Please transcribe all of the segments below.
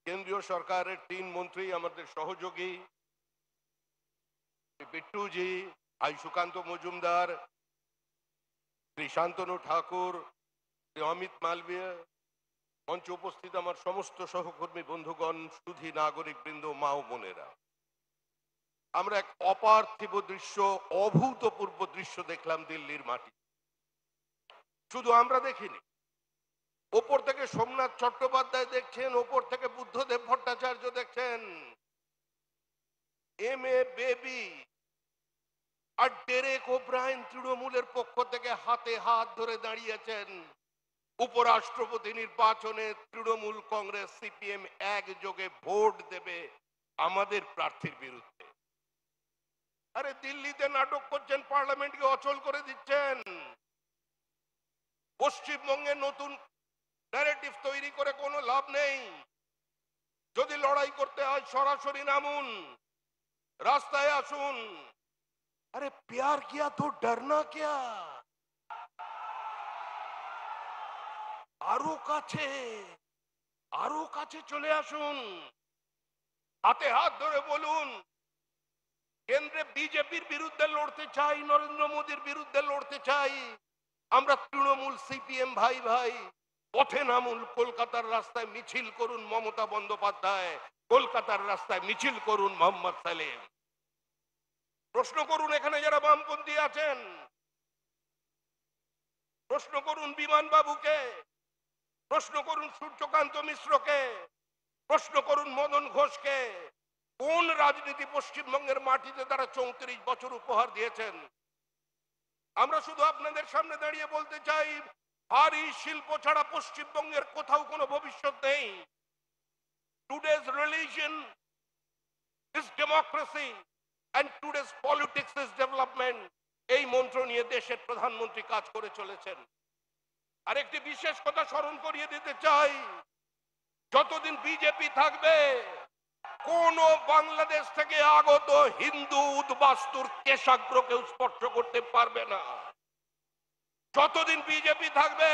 কেন্দ্রীয় সরকারের 3 মন্ত্রী আমাদের সহযোগী, বিট্টুজি, ভাই সুকান্ত মজুমদার, শ্রী শান্তনু ঠাকুর, শ্রী অমিত মালবিয়া, মঞ্চে উপস্থিত আমার সমস্ত সহকর্মী বন্ধুগণ, সুধী নাগরিক বৃন্দ, মা ও বোনেরা, আমরা এক অপার্থিব দৃশ্য, অভূতপূর্ব দৃশ্য দেখলাম দিল্লির মাটি। শুধু আমরা দেখিনি, ওপর থেকে সোমনাথ চট্টোপাধ্যায় দেখছেন, ওপর থেকে বুদ্ধদেব ভট্টাচার্য দেখছেন, এম.এ. বেবি আর ডেরেক ওব্রায়েন তৃণমূলের পক্ষ থেকে হাতে হাত ধরে দাঁড়িয়েছেন। উপরাষ্ট্রপতি নির্বাচনে তৃণমূল, কংগ্রেস, সিপিএম একযোগে ভোট দেবে আমাদের প্রার্থীর বিরুদ্ধে। আরে দিল্লিতে নাটক করছেন, পার্লামেন্টকে অচল করে দিচ্ছেন। পশ্চিমবঙ্গে নতুন ন্যারেটিভ তৈরি করে কোনো লাভ নেই। যদি লড়াই করতে হয় সরাসরি নামুন, রাস্তায় আসুন। अरे प्यार किया तो डरना क्या? আরো কাছে চলে আসুন, হাতে হাত ধরে বলুন, কেন্দ্রে বিজেপির বিরুদ্ধে লড়তে চাই, নরেন্দ্র মোদীর বিরুদ্ধে লড়তে চাই। আমরা তৃণমূল, সিপিএম ভাই ভাই, পথে নামুন, কলকাতার রাস্তায় মিছিল করুন মমতা বন্দ্যোপাধ্যায়, কলকাতার রাস্তায় মিছিল করুন মোহাম্মদ সালেম। প্রশ্ন করুন এখানে যারা বামপন্থী আছেন, প্রশ্ন করুন বিমান বাবুকে, প্রশ্ন করুন সূর্যকান্ত মিশ্রকে, প্রশ্ন করুন মদন ঘোষকে, কোন রাজনীতি পশ্চিমবঙ্গের মাটিতে তারা 34 বছর উপহার দিয়েছেন। আমরা শুধু আপনাদের সামনে দাঁড়িয়ে বলতে চাই, ভারী শিল্প ছাড়া পশ্চিমবঙ্গের কোথাও কোনো ভবিষ্যৎ নেই। Today's religion is democracy and today's politics is development। এই মন্ত্র নিয়ে দেশের প্রধানমন্ত্রী কাজ করে চলেছেন। আর একটি বিশেষ কথা স্মরণ করিয়ে দিতে চাই, যতদিন বিজেপি থাকবে কোন বাংলাদেশ থেকে আগত হিন্দু উদ্বাস্তুর কেশাগ্রকে স্পর্শ করতে পারবে না। যতদিন বিজেপি থাকবে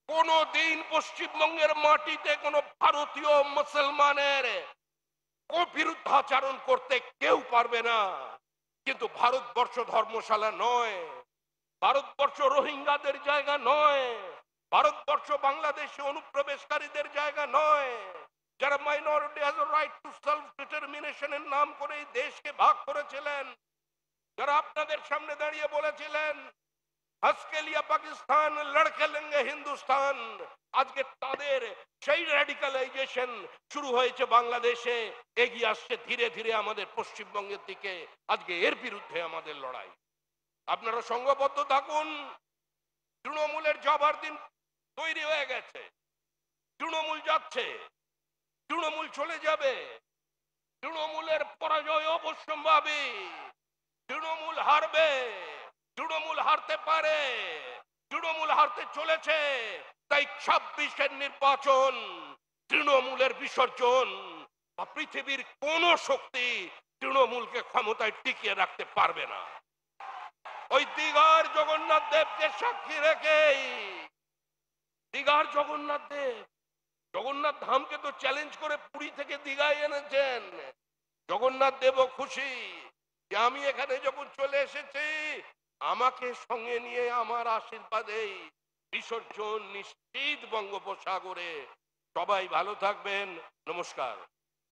কোনদিন পশ্চিমবঙ্গের মাটিতে কোন ভারতীয় মুসলমানের বিরুদ্ধাচরণ করতে কেউ পারবে না। কিন্তু ভারতবর্ষ ধর্মশালা নয়, ভারতবর্ষ রোহিঙ্গাদের জায়গা নয়, ভারতবর্ষ বাংলাদেশে অনুপ্রবেশকারীদের জায়গা নয়। যারা minority has a right to self ডিটারমিনেশনের নাম করে এই দেশকে ভাগ করেছিলেন, যারা আপনাদের সামনে দাঁড়িয়ে বলেছিলেন আজকে লিয়া পাকিস্তান লড়কে লেঙ্গে হিন্দুস্তান, আজকে তাদের সেই র্যাডিকালাইজেশন শুরু হয়েছে বাংলাদেশে, এগিয়ে আসছে ধীরে ধীরে আমাদের পশ্চিমবঙ্গের দিকে। আজকে এর বিরুদ্ধে আমাদের লড়াই। আপনারা সংঘবদ্ধ থাকুন। তৃণমূলের যাবার দিন তৈরি হয়ে গেছে, তৃণমূল যাচ্ছে, তৃণমূল চলে যাবে, তৃণমূলের পরাজয় অবশ্যম্ভাবী, তৃণমূল হারবে, তৃণমূল হারতে পারে, তৃণমূল হারতে চলেছে। তাই 26-এর নির্বাচন তৃণমূলের বিসর্জন। পৃথিবীর কোন শক্তি তৃণমূলকে ক্ষমতায় টিকিয়ে রাখতে পারবে না। ওই দীঘার জগন্নাথ দেবকে সাক্ষী রেখে, দীঘার জগন্নাথ দেব জগন্নাথ ধামকে তো চ্যালেঞ্জ করে পুরী থেকে দীঘায় এনেছেন। জগন্নাথ দেবও খুশি যে আমি এখানে যখন চলে এসেছি আমাকে সঙ্গে নিয়ে আমার আশীর্বাদে বিসর্জন নিশ্চিত বঙ্গোপসাগরে। সবাই ভালো থাকবেন। নমস্কার।